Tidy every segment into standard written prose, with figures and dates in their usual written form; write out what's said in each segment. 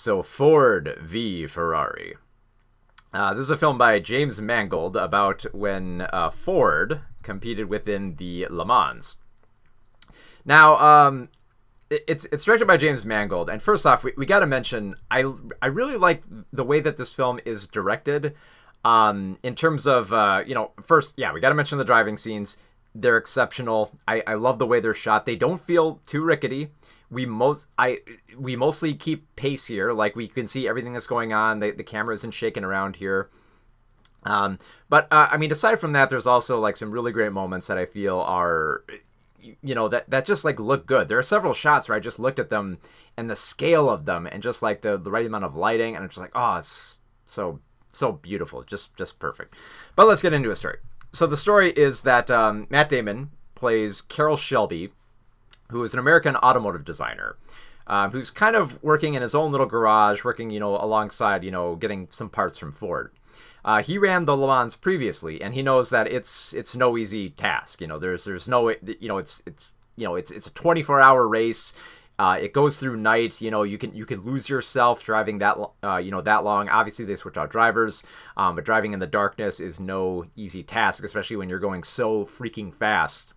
So Ford v. Ferrari. This is a film by James Mangold about when Ford competed within the Le Mans. Now, it's directed by James Mangold, and first off, we got to mention I really like the way that this film is directed. In terms of first, yeah, we got to mention the driving scenes. They're exceptional. I love the way they're shot. They don't feel too rickety. We mostly keep pace here. Like, we can see everything that's going on. The camera isn't shaking around here. But I mean, aside from that, there's also like some really great moments that I feel are, that just like look good. There are several shots where I just looked at them and the scale of them and just like the right amount of lighting, and it's just like, oh, it's so beautiful, just perfect. But let's get into a story. So the story is that Matt Damon plays Carroll Shelby, who is an American automotive designer, who's kind of working in his own little garage, working, alongside, getting some parts from Ford. He ran the Le Mans previously, and he knows that it's no easy task. There's no, it's a 24-hour race. It goes through night. You can lose yourself driving that long. Obviously, they switch out drivers, but driving in the darkness is no easy task, especially when you're going so freaking fast.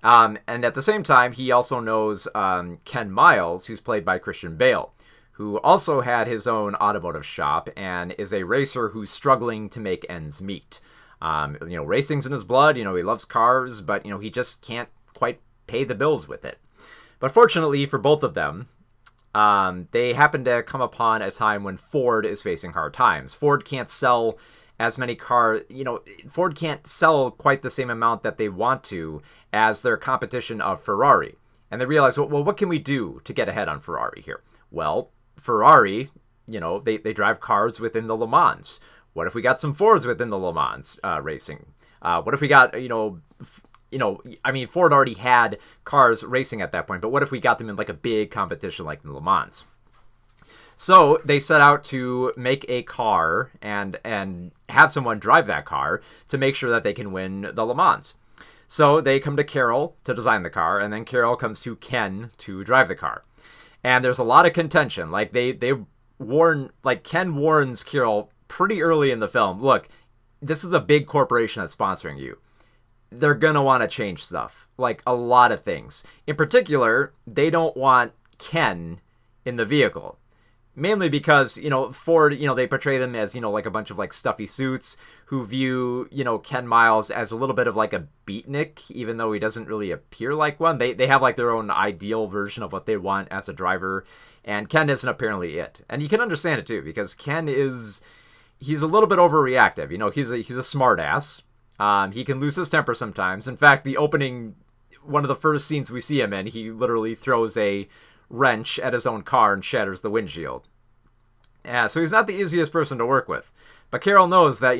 And at the same time, he also knows Ken Miles, who's played by Christian Bale, who also had his own automotive shop and is a racer who's struggling to make ends meet. Racing's in his blood. He loves cars, but he just can't quite pay the bills with it. But fortunately for both of them, they happen to come upon a time when Ford is facing hard times. Ford can't sell as many cars, Ford can't sell quite the same amount that they want to as their competition of Ferrari. And they realize, well, what can we do to get ahead on Ferrari here? Well, Ferrari, they drive cars within the Le Mans. What if we got some Fords within the Le Mans racing? What if we got, Ford already had cars racing at that point, but what if we got them in like a big competition like the Le Mans? So they set out to make a car and have someone drive that car to make sure that they can win the Le Mans. So they come to Carroll to design the car, and then Carroll comes to Ken to drive the car. And there's a lot of contention. Like Ken warns Carroll pretty early in the film, look, this is a big corporation that's sponsoring you. They're going to want to change stuff, like a lot of things. In particular, they don't want Ken in the vehicle. Mainly because, Ford, they portray them as, like a bunch of like stuffy suits who view, Ken Miles as a little bit of like a beatnik, even though he doesn't really appear like one. They have like their own ideal version of what they want as a driver. And Ken isn't apparently it. And you can understand it too, because Ken he's a little bit overreactive. He's a smart ass. He can lose his temper sometimes. In fact, one of the first scenes we see him in, he literally throws a wrench at his own car and shatters the windshield. Yeah, so he's not the easiest person to work with. But Carroll knows that,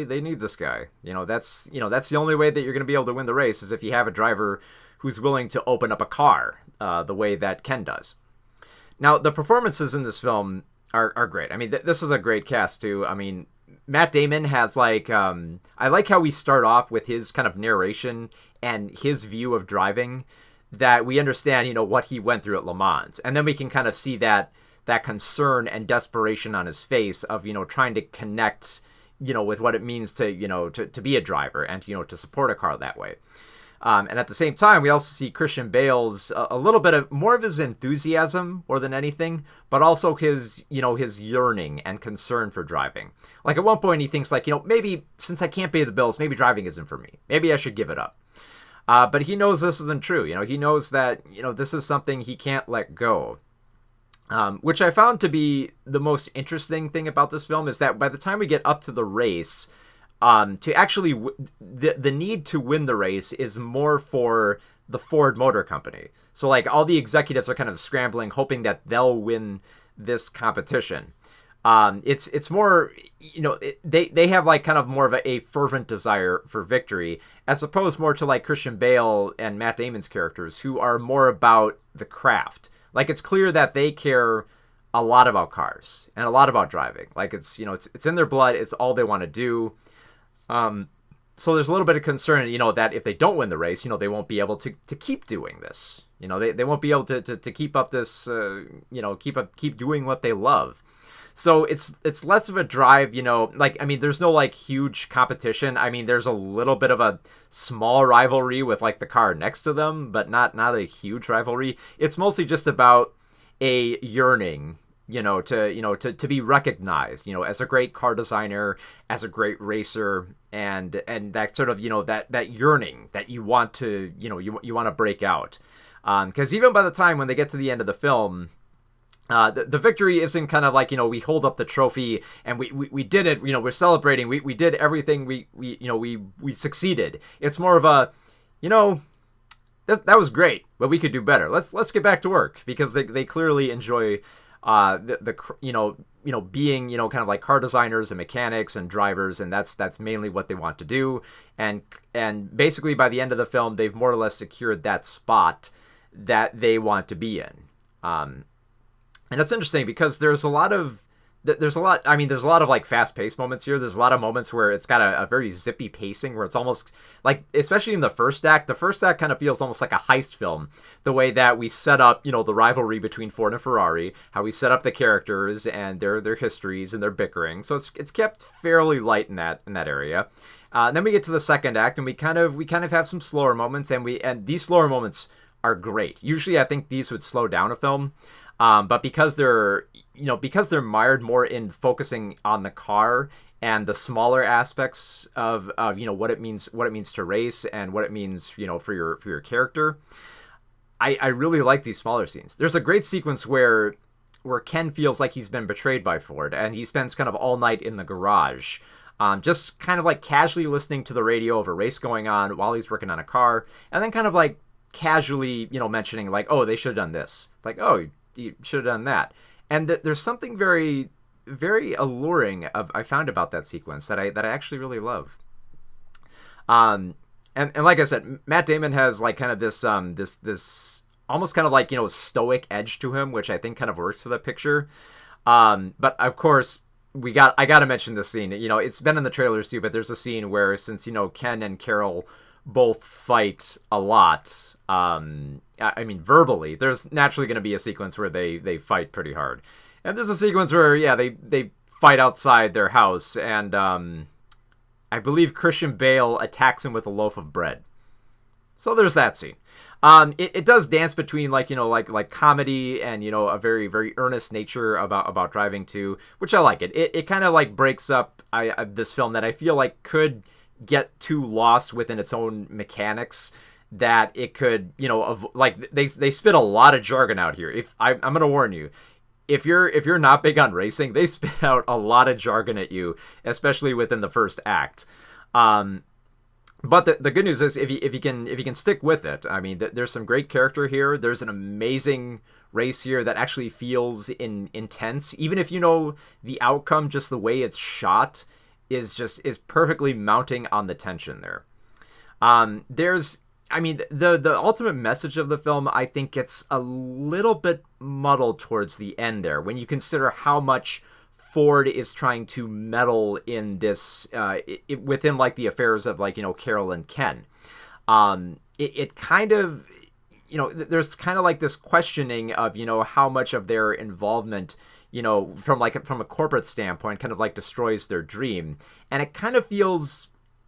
they need this guy. That's the only way that you're going to be able to win the race is if you have a driver who's willing to open up a car the way that Ken does. Now, the performances in this film are great. I mean, this is a great cast, too. I mean, Matt Damon has, like, I like how we start off with his kind of narration and his view of driving, that we understand, what he went through at Le Mans. And then we can kind of see that concern and desperation on his face of, trying to connect, with what it means to be a driver and, to support a car that way. And at the same time, we also see Christian Bale's a little bit of more of his enthusiasm more than anything, but also his yearning and concern for driving. Like at one point he thinks like, maybe since I can't pay the bills, maybe driving isn't for me. Maybe I should give it up. But he knows this isn't true. He knows that, this is something he can't let go. Which I found to be the most interesting thing about this film is that by the time we get up to the race, to actually the need to win the race is more for the Ford Motor Company. So like all the executives are kind of scrambling, hoping that they'll win this competition. It's more, they have like kind of more of a fervent desire for victory, as opposed more to like Christian Bale and Matt Damon's characters, who are more about the craft. Like it's clear that they care a lot about cars and a lot about driving. Like it's in their blood. It's all they want to do. So there's a little bit of concern, that if they don't win the race, they won't be able to keep doing this. They won't be able to keep up this, keep doing what they love. So it's less of a drive, there's no like huge competition. I mean, there's a little bit of a small rivalry with like the car next to them, but not a huge rivalry. It's mostly just about a yearning, to be recognized, as a great car designer, as a great racer, and that sort of, that yearning that you want to, you want to break out. Because even by the time when they get to the end of the film, the victory isn't kind of like, we hold up the trophy and we did it, we're celebrating, we did everything, we succeeded. It's more of a, that was great, but we could do better. Let's get back to work, because they clearly enjoy being, kind of like car designers and mechanics and drivers, and that's mainly what they want to do. And basically by the end of the film, they've more or less secured that spot that they want to be in. And it's interesting because there's a lot of like fast-paced moments here. There's a lot of moments where it's got a very zippy pacing, where it's almost like, especially in the first act kind of feels almost like a heist film. The way that we set up, the rivalry between Ford and Ferrari, how we set up the characters and their histories and their bickering. So it's kept fairly light in that area. And then we get to the second act, and we kind of have some slower moments, and these slower moments are great. Usually, I think these would slow down a film. But because they're mired more in focusing on the car and the smaller aspects of what it means to race and what it means, for your character, I really like these smaller scenes. There's a great sequence where Ken feels like he's been betrayed by Ford, and he spends kind of all night in the garage, just kind of like casually listening to the radio of a race going on while he's working on a car, and then kind of like casually, mentioning like, oh, they should have done this, like, oh, you should have done that. And there's something very, very alluring I found about that sequence that I actually really love. And like I said, Matt Damon has like kind of this almost kind of like, stoic edge to him, which I think kind of works for the picture. But of course, I got to mention this scene. It's been in the trailers too, but there's a scene where, since Ken and Carol both fight a lot, verbally, there's naturally going to be a sequence where they fight pretty hard. And there's a sequence where, they fight outside their house, and I believe Christian Bale attacks him with a loaf of bread. So there's that scene. It does dance between like comedy and, a very, very earnest nature about driving too, which I like. It kind of like breaks up this film that I feel like could get too lost within its own mechanics, that it could, they spit a lot of jargon out here. I'm going to warn you, if you're not big on racing, they spit out a lot of jargon at you, especially within the first act. But the good news is, if you can stick with it, there's some great character here. There's an amazing race here that actually feels intense, even if the outcome, just the way it's shot is perfectly mounting on the tension there. The ultimate message of the film, I think, gets a little bit muddled towards the end there, when you consider how much Ford is trying to meddle in this, within like the affairs of like, Carol and Ken. It kind of, there's kind of like this questioning of, how much of their involvement, from a corporate standpoint, kind of like destroys their dream. And it kind of feels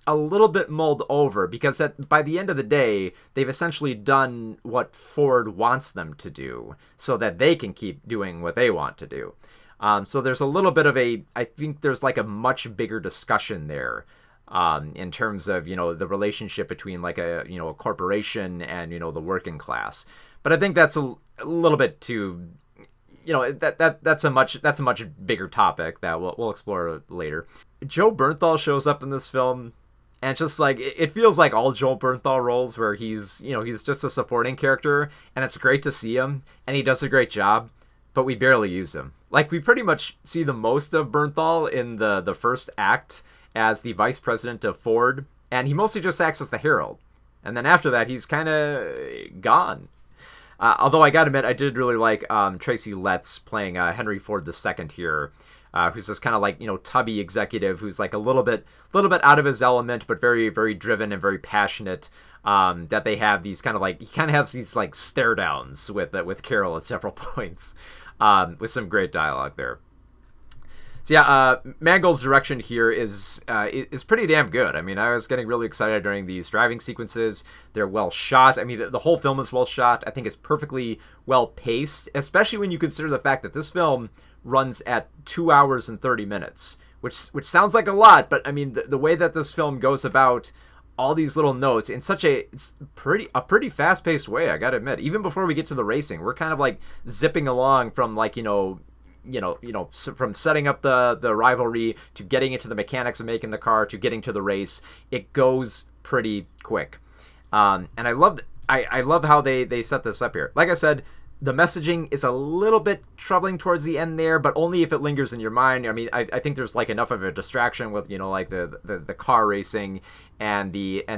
a little bit mulled over, because by the end of the day, they've essentially done what Ford wants them to do, so that they can keep doing what they want to do. So there's a little bit of I think there's like a much bigger discussion there, in terms of, the relationship between like a corporation and, the working class. But I think that's a little bit too, that's a much bigger topic that we'll explore later. Joe Bernthal shows up in this film, and it's just like, it feels like all Joe Bernthal roles where he's just a supporting character, and it's great to see him, and he does a great job, but we barely use him. Like, we pretty much see the most of Bernthal in the first act as the vice president of Ford, and he mostly just acts as the herald. And then after that, he's kind of gone. Although I gotta admit, I did really like Tracy Letts playing Henry Ford II here. who's this kind of like, tubby executive who's like a little bit out of his element, but very, very driven and very passionate. That they have these kind of like, he kind of has these like stare downs with Carol at several points, with some great dialogue there. So yeah, Mangold's direction here is pretty damn good. I mean, I was getting really excited during these driving sequences. They're well shot. I mean, the whole film is well shot. I think it's perfectly well paced, especially when you consider the fact that this film runs at 2 hours and 30 minutes, which sounds like a lot, but I mean, the way that this film goes about all these little notes in such a pretty fast-paced way, I gotta admit. Even before we get to the racing, we're kind of like zipping along from like from setting up the rivalry to getting into the mechanics of making the car to getting to the race. It goes pretty quick, and I love how they set this up here. Like I said, the messaging is a little bit troubling towards the end there, but only if it lingers in your mind. I mean, I think there's like enough of a distraction with like the car racing and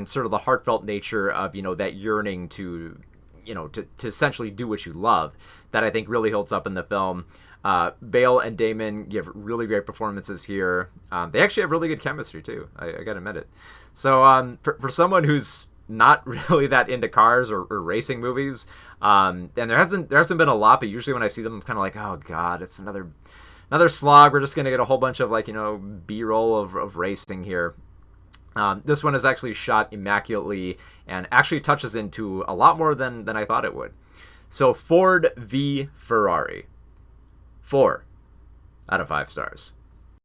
sort of the heartfelt nature of that yearning to to essentially do what you love, that I think really holds up in the film. Bale and Damon give really great performances here. They actually have really good chemistry too. I gotta admit it. So for someone who's not really that into cars or racing movies, and there hasn't been a lot, but usually when I see them, I'm kind of like, oh god, it's another slog. We're just gonna get a whole bunch of like B-roll of racing here. This one is actually shot immaculately and actually touches into a lot more than I thought it would. So Ford v Ferrari, 4 out of 5 stars.